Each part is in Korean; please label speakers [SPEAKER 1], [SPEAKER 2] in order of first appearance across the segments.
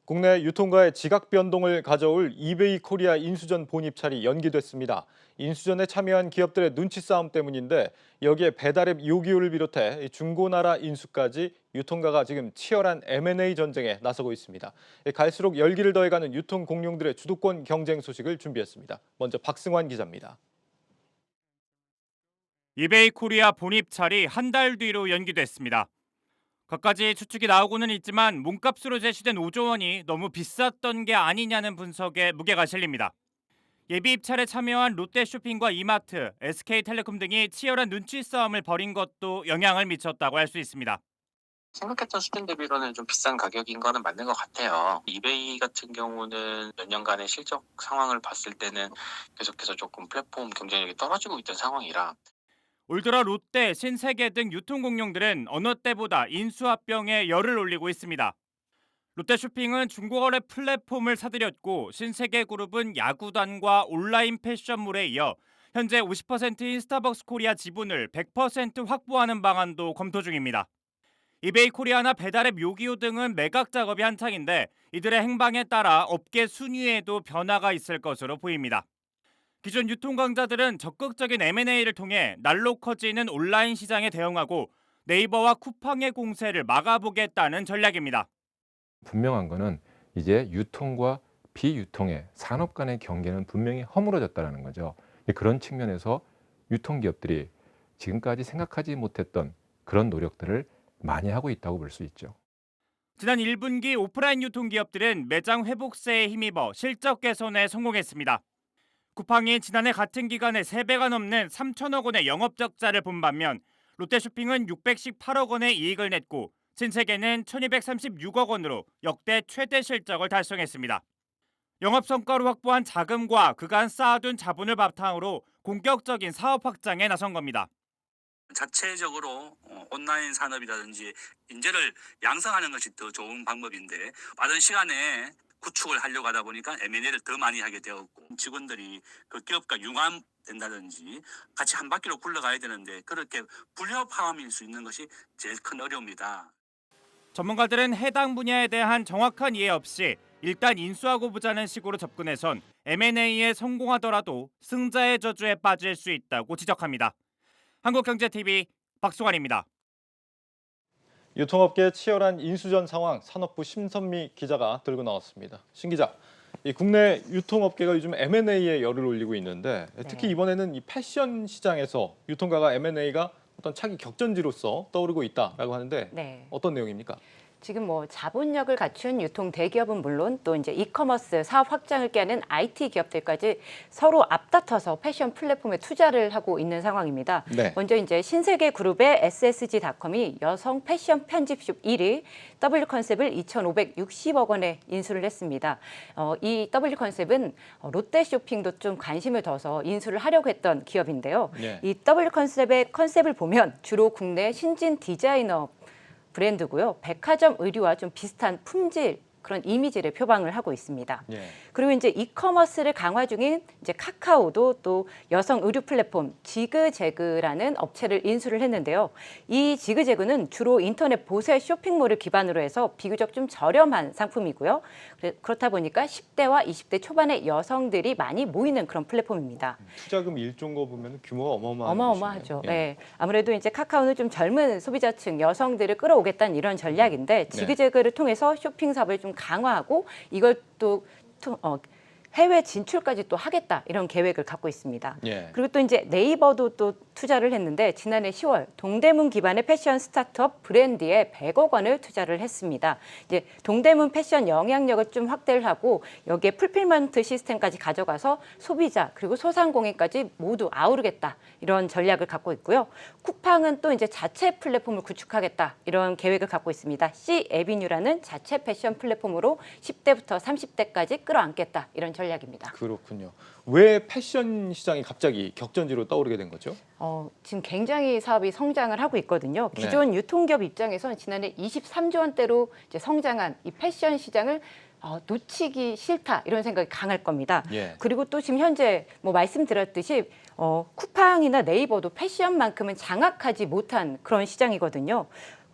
[SPEAKER 1] 국내 유통가의 지각 변동을 가져올 이베이 코리아 인수전 본입찰이 연기됐습니다. 인수전에 참여한 기업들의 눈치 싸움 때문인데 여기에 배달앱 요기요를 비롯해 중고나라 인수까지 유통가가 지금 치열한 M&A 전쟁에 나서고 있습니다. 갈수록 열기를 더해가는 유통 공룡들의 주도권 경쟁 소식을 준비했습니다. 먼저 박승환 기자입니다.
[SPEAKER 2] 이베이 코리아 본입찰이 한 달 뒤로 연기됐습니다. 갖가지 추측이 나오고는 있지만 몸값으로 제시된 5조 원이 너무 비쌌던 게 아니냐는 분석에 무게가 실립니다. 예비 입찰에 참여한 롯데쇼핑과 이마트, SK텔레콤 등이 치열한 눈치 싸움을 벌인 것도 영향을 미쳤다고 할 수 있습니다.
[SPEAKER 3] 생각했던 수준 대비로는 좀 비싼 가격인 거는 맞는 것 같아요. 이베이 같은 경우는 몇 년간의 실적 상황을 봤을 때는 계속해서 조금 플랫폼 경쟁력이 떨어지고 있던 상황이라
[SPEAKER 2] 올 들어 롯데, 신세계 등 유통공룡들은 어느 때보다 인수합병에 열을 올리고 있습니다. 롯데쇼핑은 중고거래 플랫폼을 사들였고 신세계그룹은 야구단과 온라인 패션몰에 이어 현재 50%인 스타벅스 코리아 지분을 100% 확보하는 방안도 검토 중입니다. 이베이 코리아나 배달앱 요기요 등은 매각 작업이 한창인데 이들의 행방에 따라 업계 순위에도 변화가 있을 것으로 보입니다. 기존 유통 강자들은 적극적인 M&A를 통해 날로 커지는 온라인 시장에 대응하고 네이버와 쿠팡의 공세를 막아보겠다는 전략입니다.
[SPEAKER 4] 분명한 거는 이제 유통과 비유통의 산업 간의 경계는 분명히 허물어졌다는 거죠. 그런 측면에서 유통기업들이 지금까지 생각하지 못했던 그런 노력들을 많이 하고 있다고 볼 수 있죠.
[SPEAKER 2] 지난 1분기 오프라인 유통기업들은 매장 회복세에 힘입어 실적 개선에 성공했습니다. 쿠팡이 지난해 같은 기간에 3배가 넘는 3천억 원의 영업적자를 본 반면 롯데쇼핑은 618억 원의 이익을 냈고 신세계는 1236억 원으로 역대 최대 실적을 달성했습니다. 영업성과로 확보한 자금과 그간 쌓아둔 자본을 바탕으로 본격적인 사업 확장에 나선 겁니다.
[SPEAKER 5] 자체적으로 온라인 산업이라든지 인재를 양성하는 것이 더 좋은 방법인데 빠른 시간에 구축을 하려고 하다 보니까 M&A를 더 많이 하게 되었고 직원들이 그 기업과 융합된다든지 같이 한 바퀴로 굴러가야 되는데 그렇게 불협화음일 수 있는 것이 제일 큰 어려움이다.
[SPEAKER 2] 전문가들은 해당 분야에 대한 정확한 이해 없이 일단 인수하고 보자는 식으로 접근해선 M&A에 성공하더라도 승자의 저주에 빠질 수 있다고 지적합니다. 한국경제TV 박수환입니다.
[SPEAKER 1] 유통업계의 치열한 인수전 상황 산업부 심선미 기자가 들고 나왔습니다. 신 기자, 이 국내 유통업계가 요즘 M&A에 열을 올리고 있는데 특히 이번에는 이 패션 시장에서 유통가가 M&A가 어떤 차기 격전지로서 떠오르고 있다라고 하는데 어떤 내용입니까?
[SPEAKER 6] 지금 자본력을 갖춘 유통 대기업은 물론 또 이제 이커머스 사업 확장을 꾀하는 IT 기업들까지 서로 앞다퉈서 패션 플랫폼에 투자를 하고 있는 상황입니다. 먼저 이제 신세계 그룹의 SSG닷컴이 여성 패션 편집숍 1위 W컨셉을 2,560억 원에 인수를 했습니다. 이 W컨셉은 롯데쇼핑도 좀 관심을 둬서 인수를 하려고 했던 기업인데요. 이 W컨셉의 컨셉을 보면 주로 국내 신진 디자이너 브랜드고요. 백화점 의류와 좀 비슷한 품질 그런 이미지를 표방을 하고 있습니다. 그리고 이제 이커머스를 강화 중인 이제 카카오도 또 여성 의류 플랫폼 지그재그라는 업체를 인수를 했는데요. 이 지그재그는 주로 인터넷 보세 쇼핑몰을 기반으로 해서 비교적 좀 저렴한 상품이고요. 그렇다 보니까 10대와 20대 초반의 여성들이 많이 모이는 그런 플랫폼입니다.
[SPEAKER 1] 투자금 1조인 거 보면 규모가
[SPEAKER 6] 어마어마하죠. 네. 아무래도 이제 카카오는 좀 젊은 소비자층 여성들을 끌어오겠다는 이런 전략인데 지그재그를 통해서 쇼핑 사업을 좀 강화하고 이걸 또 해외 진출까지 또 하겠다 이런 계획을 갖고 있습니다. 그리고 또 이제 네이버도 또 투자를 했는데 지난해 10월 동대문 기반의 패션 스타트업 브랜디에 100억 원을 투자를 했습니다. 이제 동대문 패션 영향력을 좀 확대를 하고 여기에 풀필먼트 시스템까지 가져가서 소비자 그리고 소상공인까지 모두 아우르겠다 이런 전략을 갖고 있고요. 쿠팡은 또 이제 자체 플랫폼을 구축하겠다 이런 계획을 갖고 있습니다. C-에비뉴라는 자체 패션 플랫폼으로 10대부터 30대까지 끌어안겠다 이런 전략입니다.
[SPEAKER 1] 그렇군요. 왜 패션 시장이 갑자기 격전지로 떠오르게 된 거죠?
[SPEAKER 6] 지금 굉장히 사업이 성장을 하고 있거든요. 기존 유통기업 입장에서는 지난해 23조 원대로 이제 성장한 이 패션 시장을 놓치기 싫다 이런 생각이 강할 겁니다. 그리고 또 지금 현재 말씀드렸듯이 쿠팡이나 네이버도 패션만큼은 장악하지 못한 그런 시장이거든요.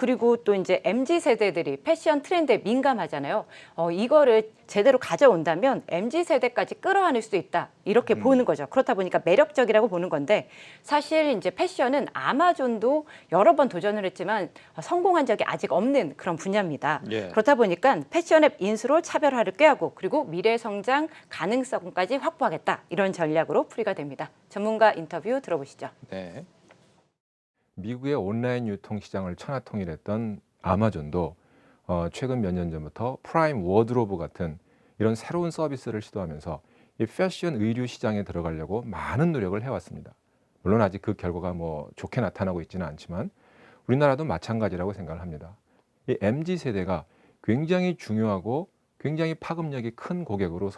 [SPEAKER 6] 그리고 또 이제 MZ 세대들이 패션 트렌드에 민감하잖아요. 이거를 제대로 가져온다면 MZ 세대까지 끌어안을 수도 있다. 이렇게 보는 거죠. 그렇다 보니까 매력적이라고 보는 건데 사실 이제 패션은 아마존도 여러 번 도전을 했지만 성공한 적이 아직 없는 그런 분야입니다.
[SPEAKER 1] 예.
[SPEAKER 6] 그렇다 보니까 패션 앱 인수로 차별화를 꾀하고 그리고 미래 성장 가능성까지 확보하겠다. 이런 전략으로 풀이가 됩니다. 전문가 인터뷰 들어보시죠.
[SPEAKER 1] 네.
[SPEAKER 4] 미국의 온라인 유통 시장을 천하통일했던 아마존도 최근 몇 년 전부터 프라임 워드로브 같은 이런 새로운 서비스를 시도하면서 이 패션 의류 시장에 들어가려고 많은 노력을 해왔습니다. 물론 아직 그 결과가 뭐 좋게 나타나고 있지는 않지만 우리나라도 마찬가지라고 생각을 합니다. 이 MZ 세대가 굉장히 중요하고 굉장히 파급력이 큰 고객으로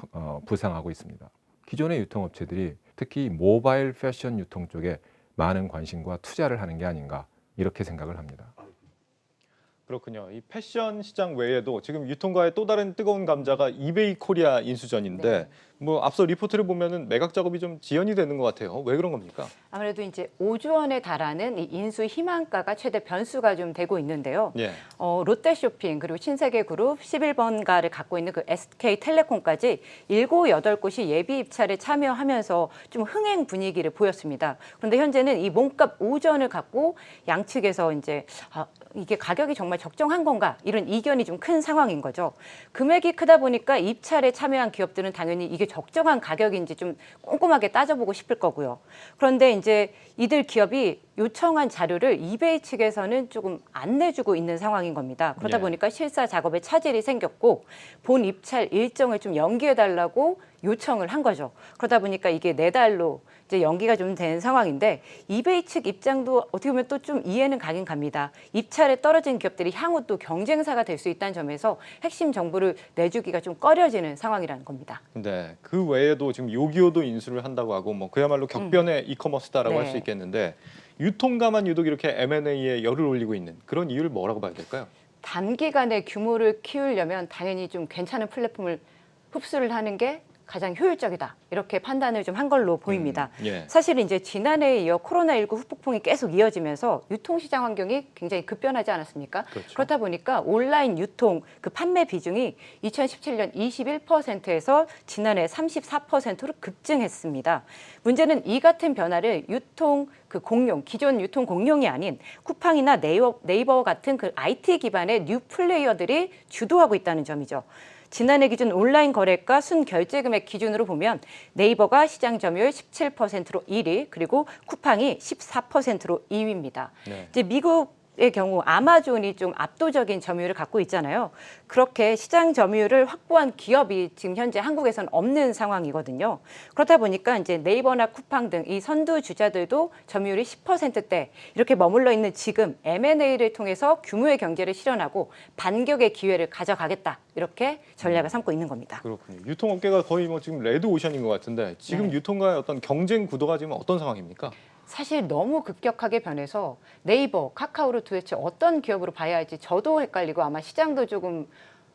[SPEAKER 4] 부상하고 있습니다. 기존의 유통업체들이 특히 모바일 패션 유통 쪽에 많은 관심과 투자를 하는 게 아닌가 이렇게 생각을 합니다.
[SPEAKER 1] 그렇군요. 이 패션 시장 외에도 지금 유통가의 또 다른 뜨거운 감자가 이베이 코리아 인수전인데
[SPEAKER 6] 네.
[SPEAKER 1] 뭐 앞서 리포트를 보면은 매각 작업이 좀 지연이 되는 것 같아요. 왜 그런 겁니까?
[SPEAKER 6] 아무래도 이제 5조 원에 달하는 이 인수 희망가가 최대 변수가 좀 되고 있는데요.
[SPEAKER 1] 예.
[SPEAKER 6] 롯데쇼핑 그리고 신세계그룹 11번가를 갖고 있는 그 SK텔레콤까지 7, 8곳이 예비 입찰에 참여하면서 좀 흥행 분위기를 보였습니다. 그런데 현재는 이 몸값 5조 원을 갖고 양측에서 이제 이게 가격이 정말 적정한 건가 이런 이견이 좀 큰 상황인 거죠. 금액이 크다 보니까 입찰에 참여한 기업들은 당연히 이게 적정한 가격인지 좀 꼼꼼하게 따져보고 싶을 거고요. 그런데 이제 이들 기업이 요청한 자료를 이베이 측에서는 조금 안 내주고 있는 상황인 겁니다. 그러다
[SPEAKER 1] 예.
[SPEAKER 6] 보니까 실사 작업에 차질이 생겼고 본 입찰 일정을 좀 연기해달라고 요청을 한 거죠. 그러다 보니까 이게 4달로 이제 연기가 좀 된 상황인데 이베이 측 입장도 어떻게 보면 또 좀 이해는 가긴 갑니다. 입찰에 떨어진 기업들이 향후 또 경쟁사가 될 수 있다는 점에서 핵심 정보를 내주기가 좀 꺼려지는 상황이라는 겁니다.
[SPEAKER 1] 네. 그 외에도 지금 요기요도 인수를 한다고 하고 뭐 그야말로 격변의 이커머스다라고 할 수
[SPEAKER 6] 네.
[SPEAKER 1] 있겠는데 유통가만 유독 이렇게 M&A에 열을 올리고 있는 그런 이유를 뭐라고 봐야 될까요?
[SPEAKER 6] 단기간에 규모를 키우려면 당연히 좀 괜찮은 플랫폼을 흡수를 하는 게 가장 효율적이다. 이렇게 판단을 좀 한 걸로 보입니다.
[SPEAKER 1] 예.
[SPEAKER 6] 사실 이제 지난해에 이어 코로나19 후폭풍이 계속 이어지면서 유통시장 환경이 굉장히 급변하지 않았습니까?
[SPEAKER 1] 그렇죠.
[SPEAKER 6] 그렇다 보니까 온라인 유통 그 판매 비중이 2017년 21%에서 지난해 34%로 급증했습니다. 문제는 이 같은 변화를 유통 그 공룡, 기존 유통 공룡이 아닌 쿠팡이나 네이버 같은 그 IT 기반의 뉴 플레이어들이 주도하고 있다는 점이죠. 지난해 기준 온라인 거래가 순 결제 금액 기준으로 보면 네이버가 시장 점유율 17%로 1위, 그리고 쿠팡이 14%로 2위입니다.
[SPEAKER 1] 네.
[SPEAKER 6] 이제 미국의 경우 아마존이 좀 압도적인 점유율을 갖고 있잖아요. 그렇게 시장 점유율을 확보한 기업이 지금 현재 한국에서는 없는 상황이거든요. 그렇다 보니까 이제 네이버나 쿠팡 등 이 선두 주자들도 점유율이 10%대 이렇게 머물러 있는 지금 M&A를 통해서 규모의 경제를 실현하고 반격의 기회를 가져가겠다. 이렇게 전략을 삼고 있는 겁니다.
[SPEAKER 1] 그렇군요. 유통업계가 거의 뭐 지금 레드 오션인 것 같은데 지금
[SPEAKER 6] 네.
[SPEAKER 1] 유통가의 어떤 경쟁 구도가 지금 어떤 상황입니까?
[SPEAKER 6] 사실 너무 급격하게 변해서 네이버, 카카오를 도대체 어떤 기업으로 봐야 할지 저도 헷갈리고 아마 시장도 조금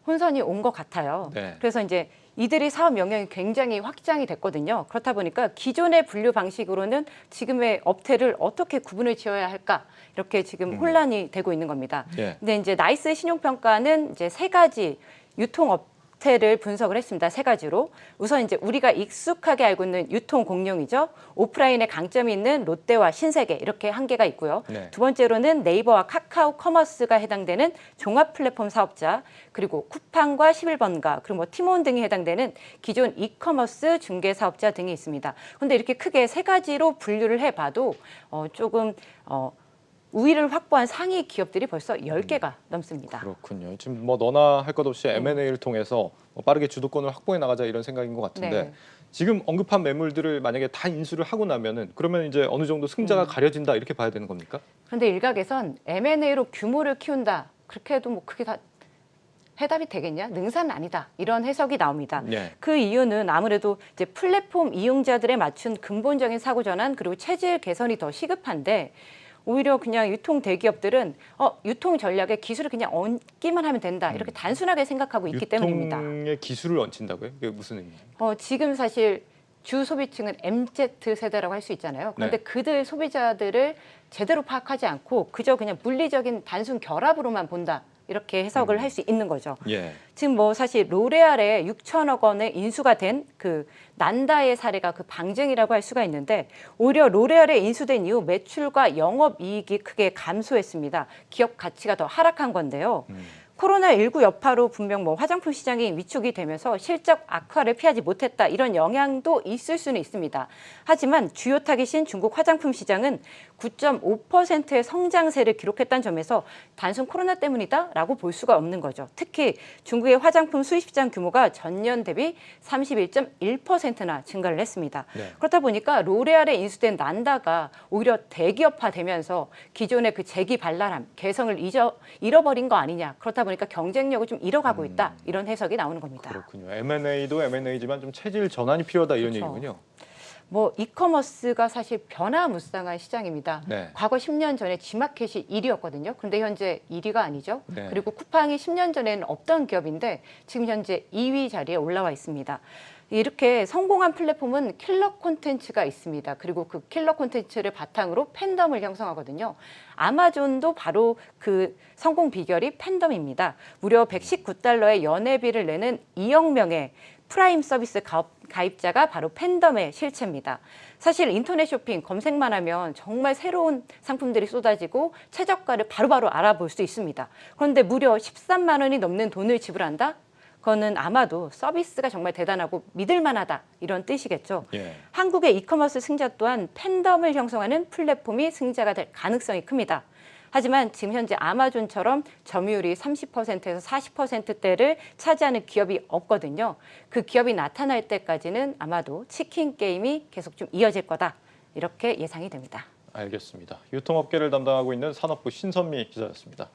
[SPEAKER 6] 혼선이 온 것 같아요.
[SPEAKER 1] 네.
[SPEAKER 6] 그래서 이제 이들의 사업 영역이 굉장히 확장이 됐거든요. 그렇다 보니까 기존의 분류 방식으로는 지금의 업태를 어떻게 구분을 지어야 할까 이렇게 지금 혼란이 되고 있는 겁니다.
[SPEAKER 1] 예.
[SPEAKER 6] 근데 이제 나이스 신용평가는 이제 3가지 유통업태를 분석을 했습니다. 3가지로. 우선 이제 우리가 익숙하게 알고 있는 유통 공룡이죠. 오프라인에 강점이 있는 롯데와 신세계 이렇게 한 개가 있고요.
[SPEAKER 1] 네.
[SPEAKER 6] 두 번째로는 네이버와 카카오 커머스가 해당되는 종합 플랫폼 사업자, 그리고 쿠팡과 11번가, 그리고 뭐 티몬 등이 해당되는 기존 이커머스 중개 사업자 등이 있습니다. 그런데 이렇게 크게 3가지로 분류를 해봐도 조금 우위를 확보한 상위 기업들이 벌써 10개가 넘습니다.
[SPEAKER 1] 그렇군요. 지금 뭐 너나 할 것 없이 M&A를 통해서 뭐 빠르게 주도권을 확보해 나가자 이런 생각인 것 같은데
[SPEAKER 6] 네.
[SPEAKER 1] 지금 언급한 매물들을 만약에 다 인수를 하고 나면은 그러면 이제 어느 정도 승자가 가려진다 이렇게 봐야 되는 겁니까?
[SPEAKER 6] 그런데 일각에선 M&A로 규모를 키운다. 그렇게 해도 뭐 그게 다 해답이 되겠냐? 능사는 아니다. 이런 해석이 나옵니다.
[SPEAKER 1] 네.
[SPEAKER 6] 그 이유는 아무래도 이제 플랫폼 이용자들에 맞춘 근본적인 사고 전환 그리고 체질 개선이 더 시급한데 오히려 그냥 유통 대기업들은 유통 전략에 기술을 그냥 얹기만 하면 된다. 이렇게 단순하게 생각하고 있기 때문입니다.
[SPEAKER 1] 유통의 기술을 얹힌다고요? 이게 무슨 의미예요?
[SPEAKER 6] 지금 사실 주 소비층은 MZ 세대라고 할 수 있잖아요. 그런데
[SPEAKER 1] 네.
[SPEAKER 6] 그들 소비자들을 제대로 파악하지 않고 그저 그냥 물리적인 단순 결합으로만 본다. 이렇게 해석을 할 수 있는 거죠.
[SPEAKER 1] 예.
[SPEAKER 6] 지금 뭐 사실 로레알에 6천억 원의 인수가 된 그 난다의 사례가 그 방증이라고 할 수가 있는데 오히려 로레알에 인수된 이후 매출과 영업이익이 크게 감소했습니다. 기업 가치가 더 하락한 건데요. 코로나19 여파로 분명 뭐 화장품 시장이 위축이 되면서 실적 악화를 피하지 못했다 이런 영향도 있을 수는 있습니다. 하지만 주요 타깃인 중국 화장품 시장은 9.5%의 성장세를 기록했다는 점에서 단순 코로나 때문이다라고 볼 수가 없는 거죠. 특히 중국의 화장품 수입 시장 규모가 전년 대비 31.1%나 증가를 했습니다.
[SPEAKER 1] 네.
[SPEAKER 6] 그렇다 보니까 로레알에 인수된 난다가 오히려 대기업화되면서 기존의 그 재기발랄함, 개성을 잃어버린 거 아니냐. 그렇다 보니까 경쟁력을 좀 잃어가고 있다. 이런 해석이 나오는 겁니다.
[SPEAKER 1] 그렇군요. M&A도 M&A지만 좀 체질 전환이 필요하다 이런
[SPEAKER 6] 그렇죠.
[SPEAKER 1] 얘기군요.
[SPEAKER 6] 뭐 이커머스가 사실 변화무쌍한 시장입니다.
[SPEAKER 1] 네.
[SPEAKER 6] 과거 10년 전에 G마켓이 1위였거든요. 그런데 현재 1위가 아니죠.
[SPEAKER 1] 네.
[SPEAKER 6] 그리고 쿠팡이 10년 전에는 없던 기업인데 지금 현재 2위 자리에 올라와 있습니다. 이렇게 성공한 플랫폼은 킬러 콘텐츠가 있습니다. 그리고 그 킬러 콘텐츠를 바탕으로 팬덤을 형성하거든요. 아마존도 바로 그 성공 비결이 팬덤입니다. 무려 119달러의 연회비를 내는 2억 명의 프라임 서비스 가입자가 바로 팬덤의 실체입니다. 사실 인터넷 쇼핑 검색만 하면 정말 새로운 상품들이 쏟아지고 최저가를 바로바로 알아볼 수 있습니다. 그런데 무려 13만 원이 넘는 돈을 지불한다? 그거는 아마도 서비스가 정말 대단하고 믿을만하다 이런 뜻이겠죠.
[SPEAKER 1] 예.
[SPEAKER 6] 한국의 이커머스 승자 또한 팬덤을 형성하는 플랫폼이 승자가 될 가능성이 큽니다. 하지만 지금 현재 아마존처럼 점유율이 30%에서 40%대를 차지하는 기업이 없거든요. 그 기업이 나타날 때까지는 아마도 치킨 게임이 계속 좀 이어질 거다. 이렇게 예상이 됩니다.
[SPEAKER 1] 알겠습니다. 유통업계를 담당하고 있는 산업부 신선미 기자였습니다.